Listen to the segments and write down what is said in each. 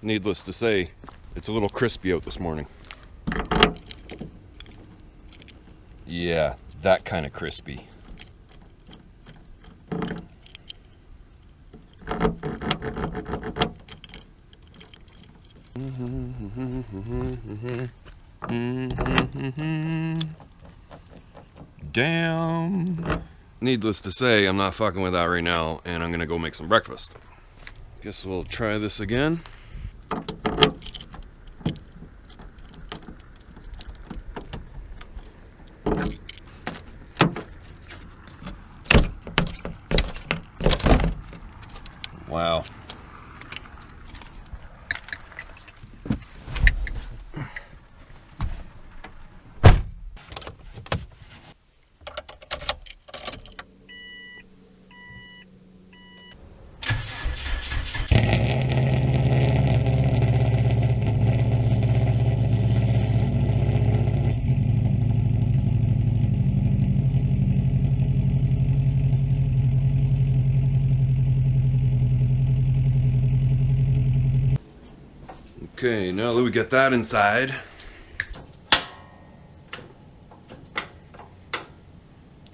Needless to say, it's a little crispy out this morning. Yeah, that kind of crispy. Damn. Needless to say, I'm not fucking with that right now, and I'm gonna go make some breakfast. Guess we'll try this again. Wow. Okay, now that we get that inside,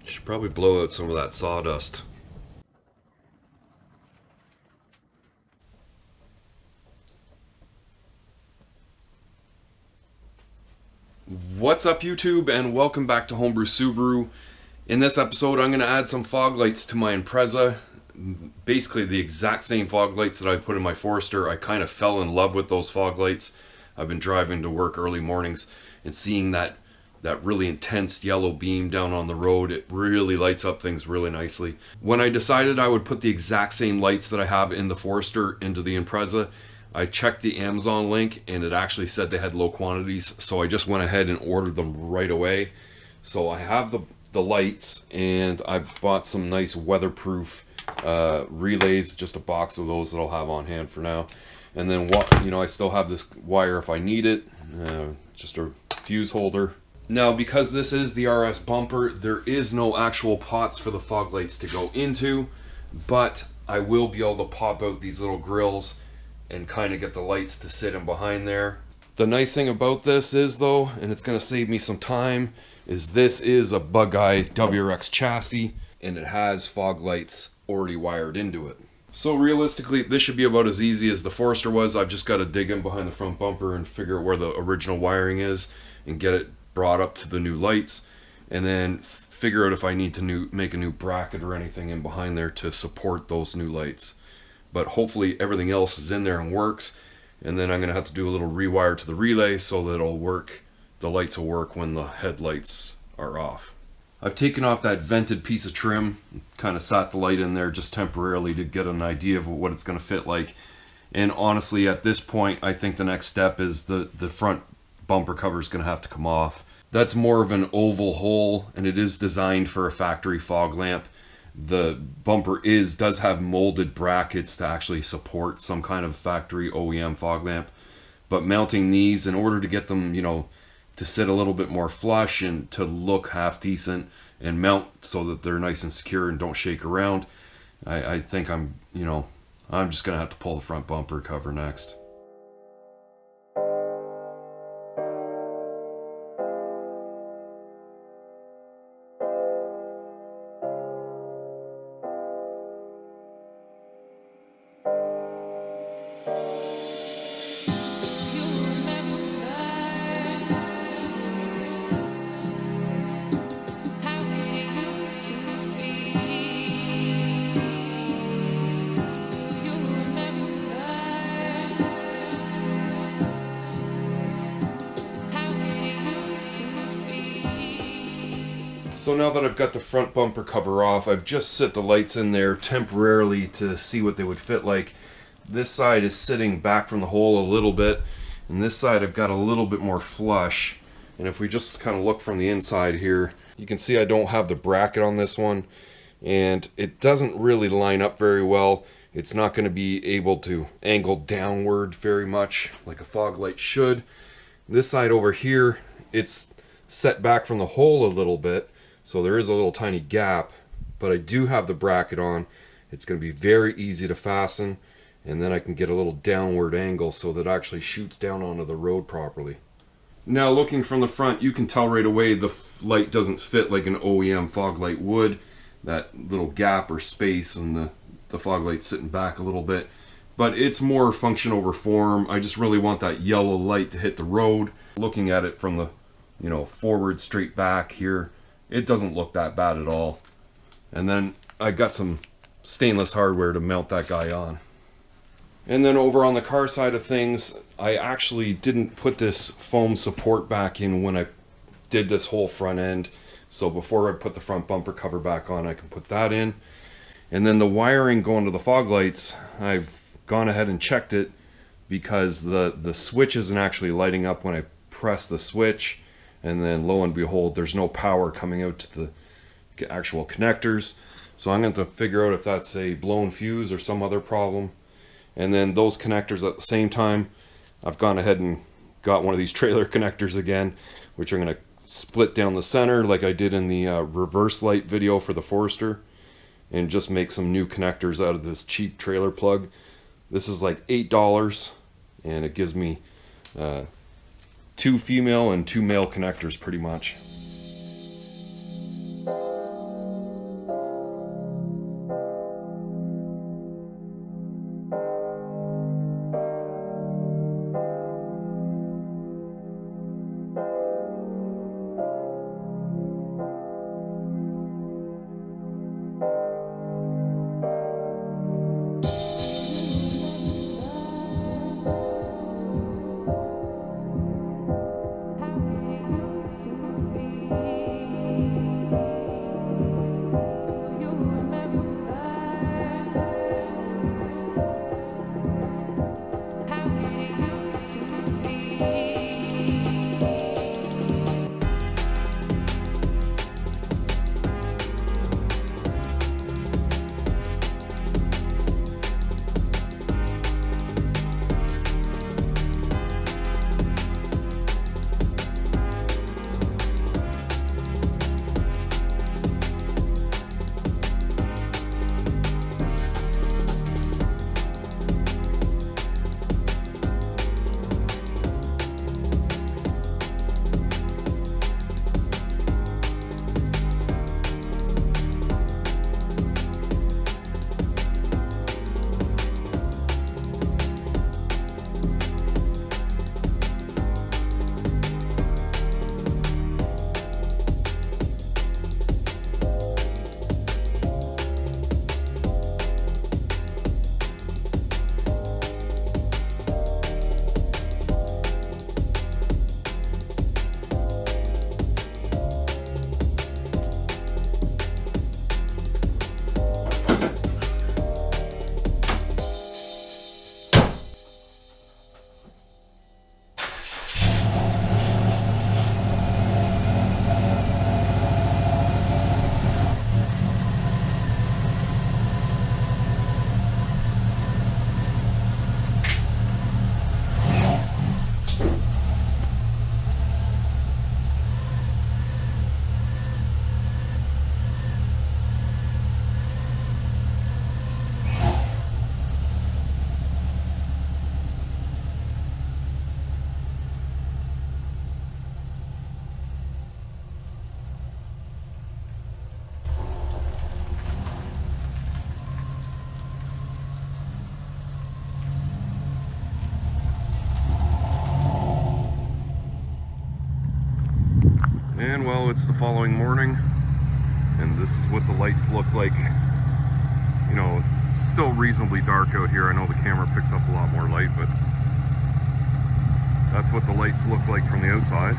should probably blow out some of that sawdust. What's up, YouTube, and welcome back to Homebrew Subaru. In this episode, I'm going to add some fog lights to my Impreza. Basically the exact same fog lights that I put in my Forester. I kind of fell in love with those fog lights. I've been driving to work early mornings and seeing that really intense yellow beam down on the road. It really lights up things really nicely. When I decided I would put the exact same lights that I have in the Forester into the Impreza, I checked the Amazon link and it actually said they had low quantities, so I just went ahead and ordered them right away. So I have the lights, and I bought some nice weatherproof relays, just a box of those that I'll have on hand for now. And then I still have this wire if I need it, just a fuse holder. Now, because this is the RS bumper, there is no actual pots for the fog lights to go into, but I will be able to pop out these little grills and kind of get the lights to sit in behind there. The nice thing about this is, though, and it's going to save me some time, is this is a Bug-Eye WRX chassis, and it has fog lights already wired into it. So realistically, this should be about as easy as the Forester was. I've just got to dig in behind the front bumper and figure out where the original wiring is and get it brought up to the new lights, and then figure out if I need to make a new bracket or anything in behind there to support those new lights. But hopefully everything else is in there and works, and then I'm going to have to do a little rewire to the relay so that it'll work. The lights will work when the headlights are off. I've taken off that vented piece of trim, kind of sat the light in there just temporarily to get an idea of what it's going to fit like. And honestly, at this point, I think the next step is the front bumper cover is going to have to come off. That's more of an oval hole, and it is designed for a factory fog lamp. The bumper does have molded brackets to actually support some kind of factory OEM fog lamp. But mounting these, in order to get them, to sit a little bit more flush and to look half decent and mount so that they're nice and secure and don't shake around, I think I'm just gonna have to pull the front bumper cover next. So now that I've got the front bumper cover off, I've just set the lights in there temporarily to see what they would fit like. This side is sitting back from the hole a little bit, and this side I've got a little bit more flush. And if we just kind of look from the inside here, you can see I don't have the bracket on this one, and it doesn't really line up very well. It's not going to be able to angle downward very much like a fog light should. This side over here, it's set back from the hole a little bit, so there is a little tiny gap, but I do have the bracket on. It's going to be very easy to fasten, and then I can get a little downward angle so that it actually shoots down onto the road properly. Now looking from the front, you can tell right away the light doesn't fit like an OEM fog light would. That little gap or space, and the fog light sitting back a little bit. But it's more function over form. I just really want that yellow light to hit the road. Looking at it from the, forward straight back here, it doesn't look that bad at all. And then I got some stainless hardware to mount that guy on. And then over on the car side of things, I actually didn't put this foam support back in when I did this whole front end. So before I put the front bumper cover back on, I can put that in. And then the wiring going to the fog lights, I've gone ahead and checked it, because the switch isn't actually lighting up when I press the switch, and then lo and behold, there's no power coming out to the actual connectors. So I'm going to figure out if that's a blown fuse or some other problem. And then those connectors at the same time, I've gone ahead and got one of these trailer connectors again, which are going to split down the center like I did in the reverse light video for the Forester, and just make some new connectors out of this cheap trailer plug. This is like $8, and it gives me 2 female and 2 male connectors pretty much. And well, it's the following morning, and this is what the lights look like. You know, still reasonably dark out here. I know the camera picks up a lot more light, but that's what the lights look like from the outside.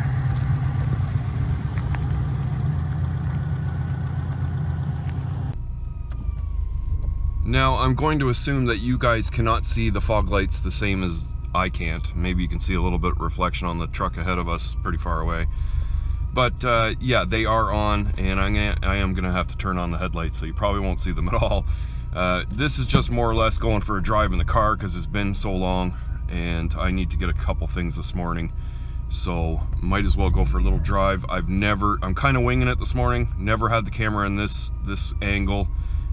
Now, I'm going to assume that you guys cannot see the fog lights the same as I can't. Maybe you can see a little bit of reflection on the truck ahead of us pretty far away. But yeah, they are on, and I am gonna have to turn on the headlights, so you probably won't see them at all. This is just more or less going for a drive in the car because it's been so long, and I need to get a couple things this morning. So might as well go for a little drive. I'm kind of winging it this morning. Never had the camera in this angle,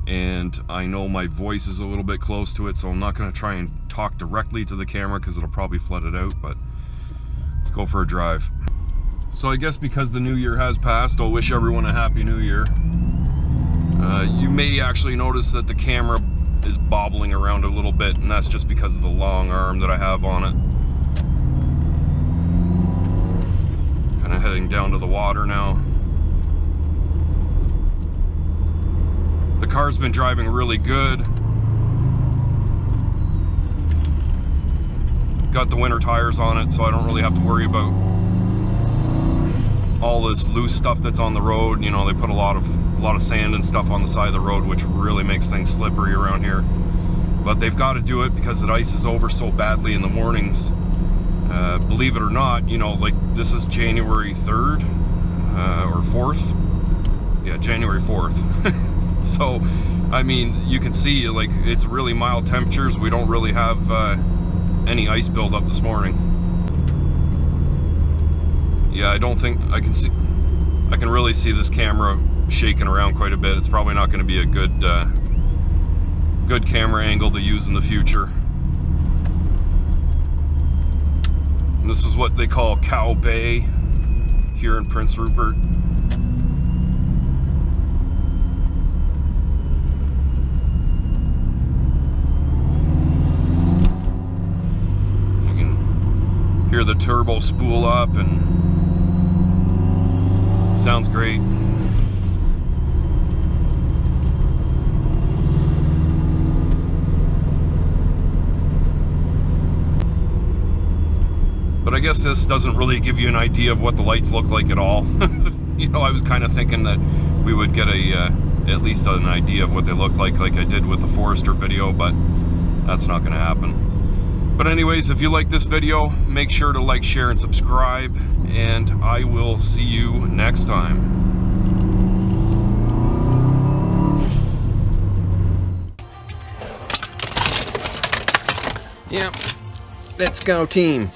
and I know my voice is a little bit close to it, so I'm not going to try and talk directly to the camera because it'll probably flood it out, but let's go for a drive. So I guess because the new year has passed, I'll wish everyone a happy new year. You may actually notice that the camera is bobbling around a little bit, and that's just because of the long arm that I have on it. Kind of heading down to the water now. The car's been driving really good. Got the winter tires on it, so I don't really have to worry about all this loose stuff that's on the road. You know, they put a lot of sand and stuff on the side of the road, which really makes things slippery around here. But they've got to do it because it ices over so badly in the mornings. Believe it or not, you know, like this is January 3rd or 4th. Yeah, January 4th. So, I mean, you can see, like, it's really mild temperatures. We don't really have any ice buildup this morning. Yeah, I don't think I can see. I can really see this camera shaking around quite a bit. It's probably not going to be a good camera angle to use in the future. And this is what they call Cow Bay here in Prince Rupert. Hear the turbo spool up, and sounds great. But I guess this doesn't really give you an idea of what the lights look like at all. You know, I was kind of thinking that we would get at least an idea of what they look like I did with the Forester video, but that's not going to happen. But anyways, if you like this video, make sure to like, share, and subscribe, and I will see you next time. Yep, let's go team.